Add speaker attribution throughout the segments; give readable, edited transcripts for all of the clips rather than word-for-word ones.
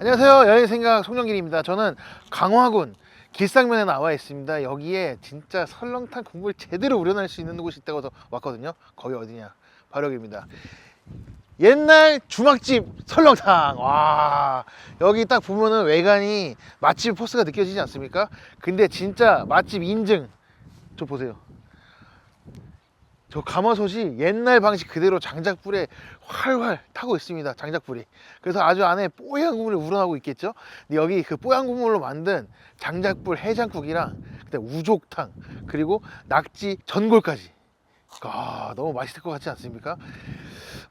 Speaker 1: 안녕하세요. 여행생각 송영길입니다. 저는 강화군 길상면에 나와 있습니다. 여기에 진짜 설렁탕 국물 제대로 우려낼 수 있는 곳이 있다고 해서 왔거든요. 거기 어디냐? 바로 여기입니다. 옛날 주막집 설렁탕. 와, 여기 딱 보면은 외관이 맛집 포스가 느껴지지 않습니까? 근데 진짜 맛집 인증. 저 보세요. 저 가마솥이 옛날 방식 그대로 장작불에 활활 타고 있습니다. 장작불이. 그래서 아주 안에 뽀얀 국물이 우러나고 있겠죠. 근데 여기 그 뽀얀 국물로 만든 장작불 해장국이랑 그다음 우족탕 그리고 낙지 전골까지. 아, 너무 맛있을 것 같지 않습니까?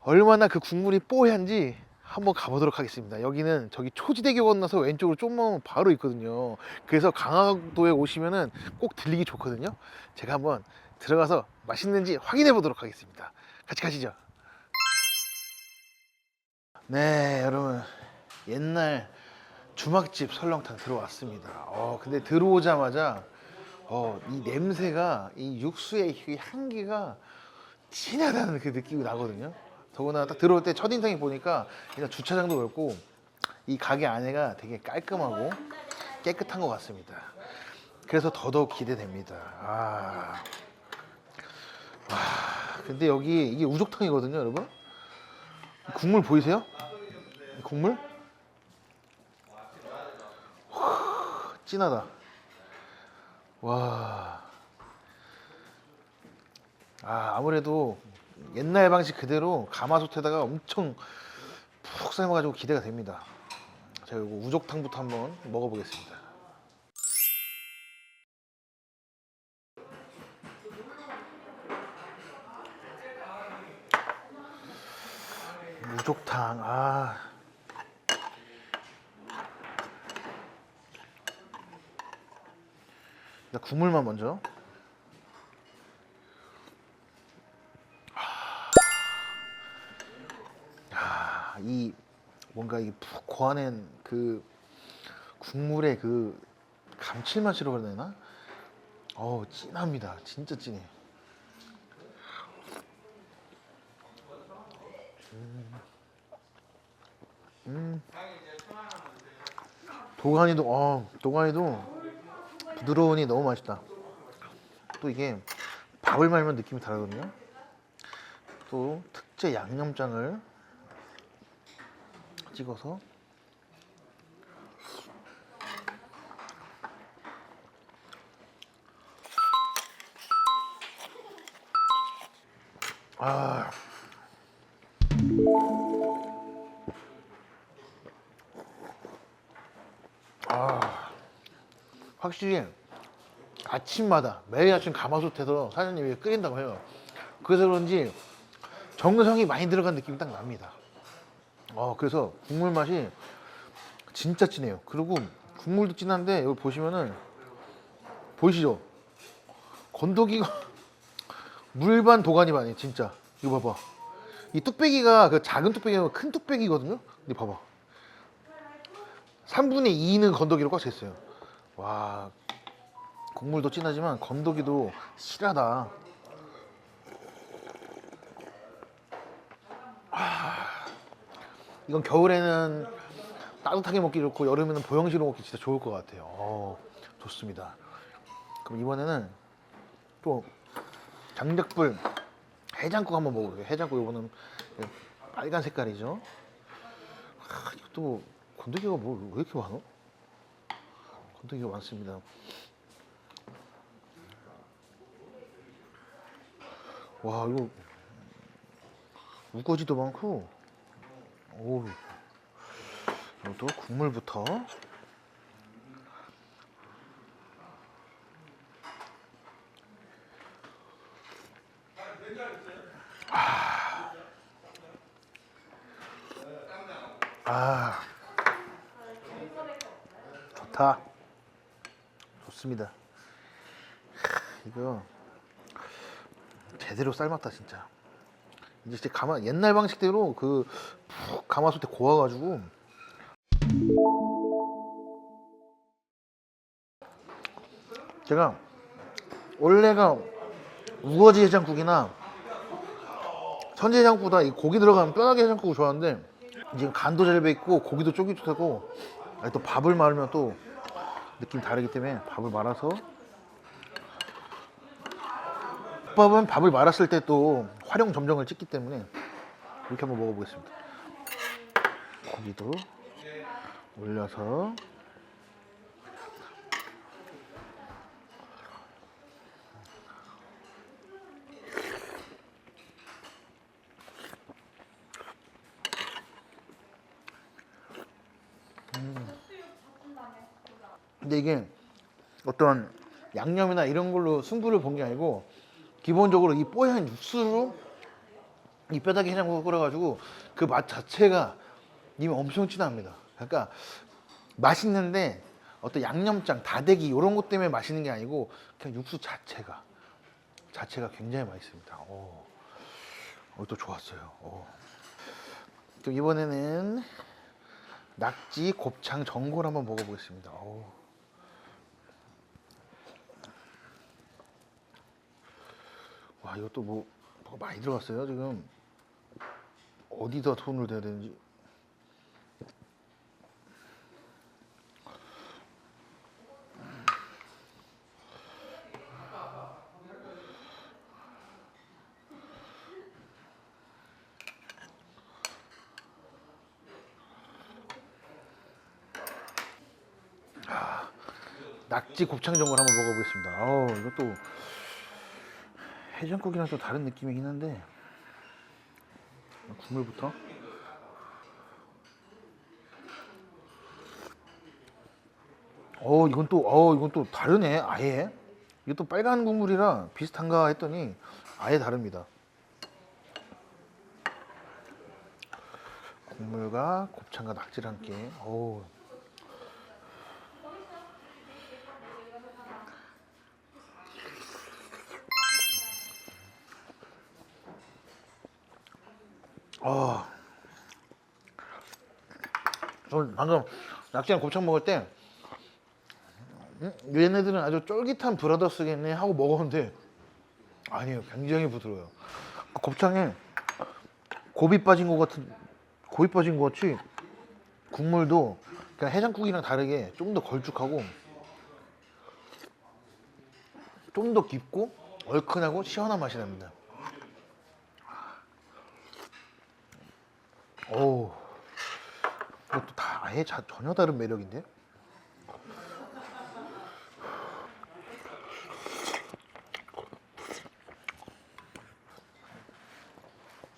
Speaker 1: 얼마나 그 국물이 뽀얀지 한번 가보도록 하겠습니다. 여기는 저기 초지대교 건너서 왼쪽으로 좀만 바로 있거든요. 그래서 강화도에 오시면은 꼭 들리기 좋거든요. 제가 한번 들어가서 맛있는지 확인해 보도록 하겠습니다. 같이 가시죠. 네, 여러분, 옛날 주막집 설렁탕 들어왔습니다. 근데 들어오자마자 이 냄새가, 이 육수의 이 향기가 진하다는 그 느낌이 나거든요. 더구나 딱 들어올 때 첫인상이 보니까 일단 주차장도 넓고 이 가게 안에가 되게 깔끔하고 깨끗한 것 같습니다. 그래서 더더욱 기대됩니다. 근데 여기 이게 우족탕이거든요, 여러분. 국물 보이세요? 국물? 진하다. 와. 아무래도 옛날 방식 그대로 가마솥에다가 엄청 푹 삶아가지고 기대가 됩니다. 제가 이거 우족탕부터 한번 먹어보겠습니다. 우족탕, 일단 국물만 먼저. 이 뭔가 이 푹 고아낸 그 국물의 그 감칠맛이라고 해야 되나? 진합니다. 진짜 진해. 도가니도 부드러우니 너무 맛있다. 또 이게 밥을 말면 느낌이 다르거든요. 또 특제 양념장을 찍어서 확실히 아침마다 매일 아침 가마솥에서 사장님이 끓인다고 해요. 그래서 그런지 정성이 많이 들어간 느낌이 딱 납니다. 그래서 국물 맛이 진짜 진해요. 그리고 국물도 진한데 여기 보시면은 보이시죠? 건더기가 물반 도가니 반이 진짜. 이거 봐봐. 이 뚝배기가 그 작은 뚝배기가 큰 뚝배기거든요. 근데 봐봐. 3분의 2는 건더기로 꽉 차 있어요. 와, 국물도 진하지만 건더기도 실하다. 이건 겨울에는 따뜻하게 먹기 좋고 여름에는 보형식으로 먹기 진짜 좋을 것 같아요. 좋습니다. 그럼 이번에는 또 장작불 해장국 한번 먹어볼게요. 해장국 이거는 빨간 색깔이죠. 이것도 뭐 건더기가 뭐 왜 이렇게 많어? 건더기가 많습니다. 와, 이거 우거지도 많고. 이것도 국물부터. 좋다. 좋습니다. 이거 제대로 삶았다 진짜. 이제 옛날 방식대로 그 푹 가마솥에 고아가지고. 제가 원래가 우거지 해장국이나 선지 해장국보다 이 고기 들어가면 뼈다귀 해장국을 좋아하는데 지금 간도 잘 배있고 고기도 쫄깃하고, 또 밥을 말으면 또 느낌 다르기 때문에 밥을 말아서, 국밥은 밥을 말았을 때 또 활용 점정을 찍기 때문에 이렇게 한번 먹어보겠습니다. 고기도 올려서. 근데 이게 어떤 양념이나 이런 걸로 승부를 본 게 아니고 기본적으로 이 뽀얀 육수로 이 뼈다귀 해장국을 끓여가지고 그 맛 자체가 이미 엄청 진합니다. 그러니까 맛있는데 어떤 양념장, 다대기 이런 것 때문에 맛있는 게 아니고 그냥 육수 자체가 굉장히 맛있습니다. 또 좋았어요. 또 이번에는 낙지 곱창 전골 한번 먹어보겠습니다. 와, 이것도 뭐가 많이 들어갔어요. 지금 어디다 손을 대야 되는지. 낙지 곱창 전골 한번 먹어보겠습니다. 이것도 해장국이랑 또 다른 느낌이긴 한데, 국물부터. 이건 또 다르네, 아예. 이게 또 빨간 국물이랑 비슷한가 했더니 아예 다릅니다. 국물과 곱창과 낙지랑 함께. 저는 방금 낙지랑 곱창 먹을 때 얘네들은 아주 쫄깃한 브라더스겠네 하고 먹었는데 아니에요. 굉장히 부드러워요. 곱창에 고비 빠진 것 같이 국물도 그냥 해장국이랑 다르게 좀 더 걸쭉하고 좀 더 깊고 얼큰하고 시원한 맛이 납니다. 이것도 다 아예 전혀 다른 매력인데?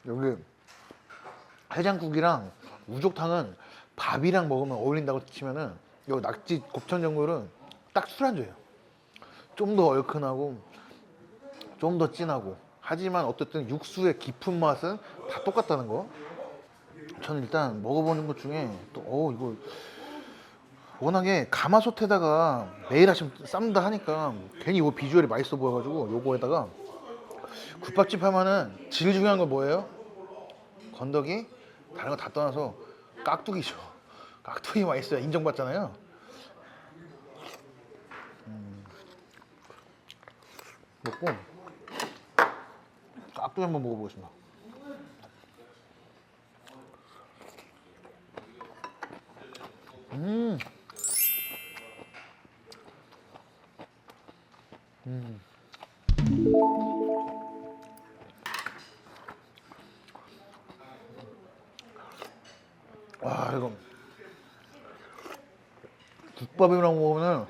Speaker 1: 여기 해장국이랑 우족탕은 밥이랑 먹으면 어울린다고 치면은 여기 낙지 곱창 전골은 딱 술안주예요. 좀 더 얼큰하고 좀 더 진하고 하지만 어쨌든 육수의 깊은 맛은 다 똑같다는 거. 저는 일단 먹어보는 것 중에 또 이거 워낙에 가마솥에다가 매일 아침 삶는다 하니까 괜히 이거 비주얼이 맛있어 보여가지고 요거에다가 국밥집 하면은 제일 중요한 건 뭐예요? 건더기? 다른 거 다 떠나서 깍두기죠. 깍두기 맛있어야 인정받잖아요. 먹고 깍두기 한번 먹어보겠습니다. 와, 이거 국밥이랑 먹으면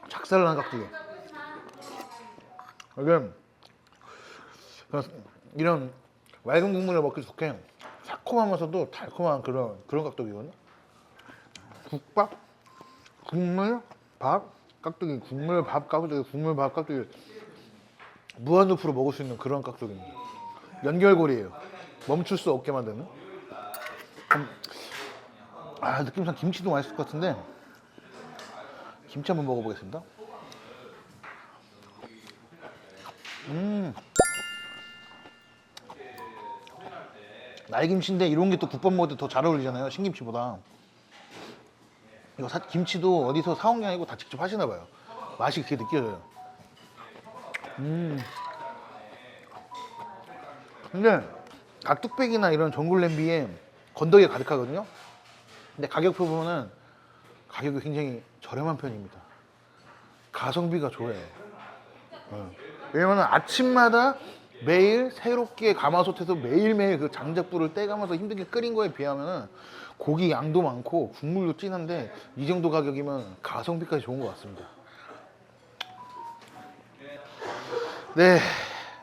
Speaker 1: 작살난 깍두기. 이게 이런 맑은 국물을 먹기 좋게 새콤하면서도 달콤한 그런 깍두기거든요. 국밥, 국물, 밥, 깍두기, 국물, 밥, 깍두기, 국물, 밥, 깍두기 무한루프로 먹을 수 있는 그런 깍두기입니다. 연결고리예요. 멈출 수 없게 만드는. 느낌상 김치도 맛있을 것 같은데 김치 한번 먹어보겠습니다. 날김치인데 이런 게 또 국밥 먹을 때 더 잘 어울리잖아요, 신김치보다. 이거 김치도 어디서 사온 게 아니고 다 직접 하시나 봐요. 맛이 그렇게 느껴져요. 근데 다 뚝배기나 이런 전골 냄비에 건더기가 가득하거든요. 근데 가격표 보면은 가격이 굉장히 저렴한 편입니다. 가성비가 좋아요. 왜냐면 아침마다 매일 새롭게 가마솥에서 매일매일 그 장작불을 떼가면서 힘들게 끓인 거에 비하면 고기 양도 많고 국물도 진한데 이 정도 가격이면 가성비까지 좋은 것 같습니다. 네,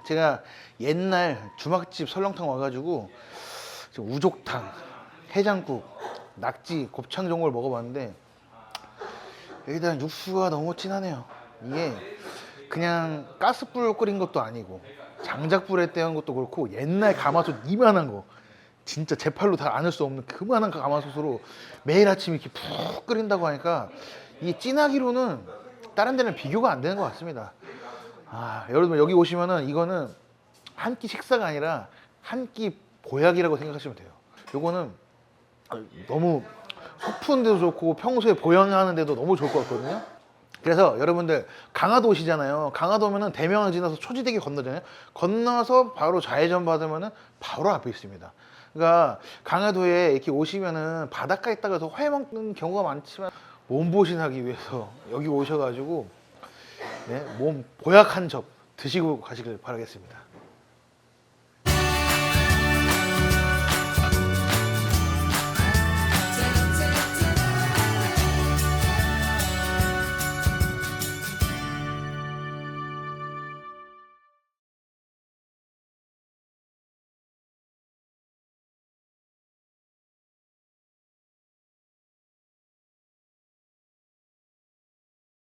Speaker 1: 제가 옛날 주막집 설렁탕 와가지고 우족탕, 해장국, 낙지, 곱창 전골 먹어봤는데 일단 육수가 너무 진하네요. 이게 그냥 가스불로 끓인 것도 아니고 장작불에 떼운 것도 그렇고 옛날 가마솥 이만한 거 진짜 제 팔로 다 안을 수 없는 그만한 가마솥으로 매일 아침 이렇게 푹 끓인다고 하니까 이 진하기로는 다른 데는 비교가 안 되는 것 같습니다. 여러분 여기 오시면은 이거는 한 끼 식사가 아니라 한 끼 보약이라고 생각하시면 돼요. 요거는 너무 속 푸는 데도 좋고 평소에 보양하는 데도 너무 좋을 것 같거든요. 그래서 여러분들 강화도 오시잖아요. 강화도 오면은 대명항 지나서 초지대교 건너잖아요. 건너서 바로 좌회전 받으면은 바로 앞에 있습니다. 그러니까 강화도에 이렇게 오시면은 바닷가에 있다가 더 회 먹는 경우가 많지만 몸보신하기 위해서 여기 오셔가지고 몸 보약 한 접 드시고 가시길 바라겠습니다.